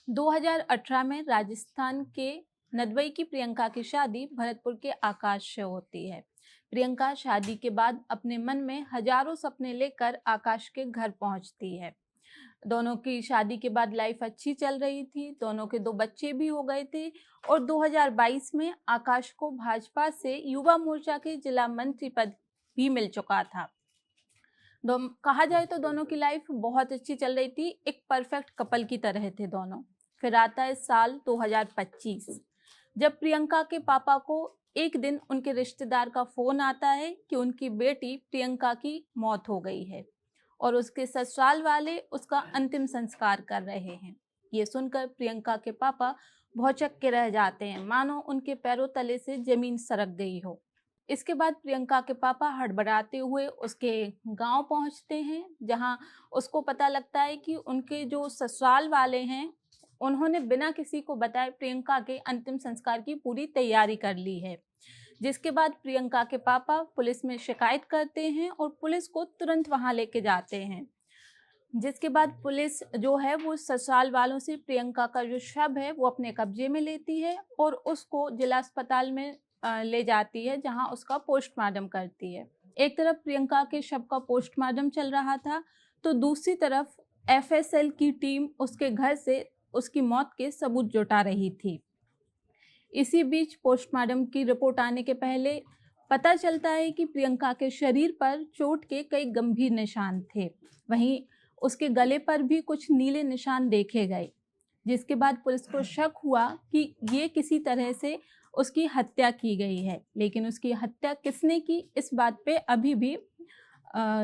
2018 में राजस्थान के नदबई की प्रियंका की शादी भरतपुर के आकाश से होती है। प्रियंका शादी के बाद अपने मन में हजारों सपने लेकर आकाश के घर पहुंचती है। दोनों की शादी के बाद लाइफ अच्छी चल रही थी, दोनों के 2 बच्चे भी हो गए थे और 2022 में आकाश को भाजपा से युवा मोर्चा के जिला मंत्री पद भी मिल चुका था। कहा जाए तो दोनों की लाइफ बहुत अच्छी चल रही थी, एक परफेक्ट कपल की तरह थे दोनों। फिर आता है साल 2025, जब प्रियंका के पापा को एक दिन उनके रिश्तेदार का फोन आता है कि उनकी बेटी प्रियंका की मौत हो गई है और उसके ससुराल वाले उसका अंतिम संस्कार कर रहे हैं। ये सुनकर प्रियंका के पापा भौचक्के के रह जाते हैं, मानो उनके पैरों तले से जमीन सरक गई हो। इसके बाद प्रियंका के पापा हड़बड़ाते हुए उसके गांव पहुंचते हैं, जहां उसको पता लगता है कि उनके जो ससुराल वाले हैं उन्होंने बिना किसी को बताए प्रियंका के अंतिम संस्कार की पूरी तैयारी कर ली है। जिसके बाद प्रियंका के पापा पुलिस में शिकायत करते हैं और पुलिस को तुरंत वहां लेके जाते हैं। जिसके बाद पुलिस जो है वो ससुराल वालों से प्रियंका का जो शव है वो अपने कब्जे में लेती है और उसको जिला अस्पताल में ले जाती है, जहां उसका पोस्टमार्टम करती है। एक तरफ प्रियंका के शव का पोस्टमार्टम चल रहा था तो दूसरी तरफ एफएसएल की टीम उसके घर से उसकी मौत के सबूत जुटा रही थी। इसी बीच पोस्टमार्टम की रिपोर्ट आने के पहले पता चलता है कि प्रियंका के शरीर पर चोट के कई गंभीर निशान थे। वहीं उसके गले पर भी कुछ नीले निशान देखे गए, जिसके बाद पुलिस को शक हुआ कि ये किसी तरह से उसकी हत्या की गई है। लेकिन उसकी हत्या किसने की, इस बात पे अभी भी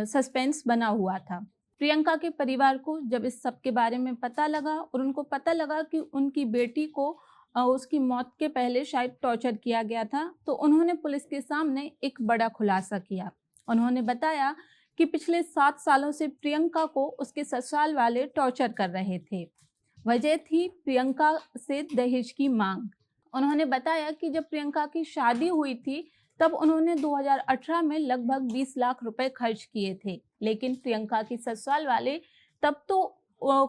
सस्पेंस बना हुआ था। प्रियंका के परिवार को जब इस सब के बारे में पता लगा और उनको पता लगा कि उनकी बेटी को उसकी मौत के पहले शायद टॉर्चर किया गया था, तो उन्होंने पुलिस के सामने एक बड़ा खुलासा किया। उन्होंने बताया कि पिछले 7 सालों से प्रियंका को उसके ससुराल वाले टॉर्चर कर रहे थे। वजह थी प्रियंका से दहेज की मांग। उन्होंने बताया कि जब प्रियंका की शादी हुई थी तब उन्होंने 2018 में लगभग 20 लाख रुपए खर्च किए थे, लेकिन प्रियंका की ससुराल वाले तब तो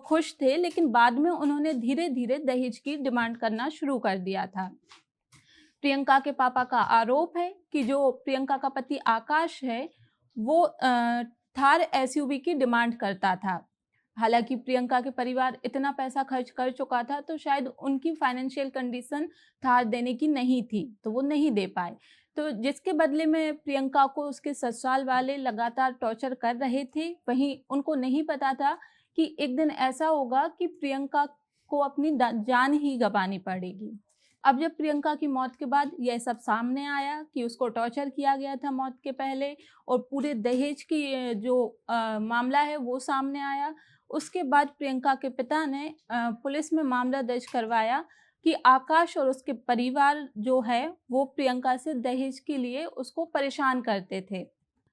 खुश थे, लेकिन बाद में उन्होंने धीरे धीरे दहेज की डिमांड करना शुरू कर दिया था। प्रियंका के पापा का आरोप है कि जो प्रियंका का पति आकाश है वो थार एसयूवी की डिमांड करता था। हालांकि प्रियंका के परिवार इतना पैसा खर्च कर चुका था तो शायद उनकी फाइनेंशियल कंडीशन थार देने की नहीं थी, तो वो नहीं दे पाए। तो जिसके बदले में प्रियंका को उसके ससुराल वाले लगातार टॉर्चर कर रहे थे। वहीं उनको नहीं पता था कि एक दिन ऐसा होगा कि प्रियंका को अपनी जान ही गंवानी पड़ेगी। अब जब प्रियंका की मौत के बाद यह सब सामने आया कि उसको टॉर्चर किया गया था मौत के पहले और पूरे दहेज की जो मामला है वो सामने आया, उसके बाद प्रियंका के पिता ने पुलिस में मामला दर्ज करवाया कि आकाश और उसके परिवार जो है वो प्रियंका से दहेज के लिए उसको परेशान करते थे।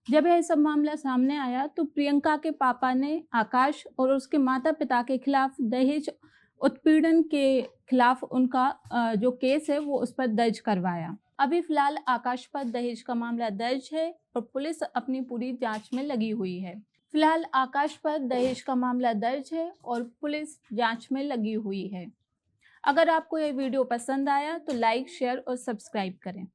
जब यह सब मामला सामने आया तो प्रियंका के पापा ने आकाश और उसके माता पिता के खिलाफ दहेज उत्पीड़न के खिलाफ उनका जो केस है वो उस पर दर्ज करवाया। अभी फिलहाल आकाश पर दहेज का मामला दर्ज है और पुलिस अपनी पूरी जांच में लगी हुई है। फिलहाल आकाश पर दहेज का मामला दर्ज है और पुलिस जांच में लगी हुई है। अगर आपको ये वीडियो पसंद आया तो लाइक, शेयर और सब्सक्राइब करें।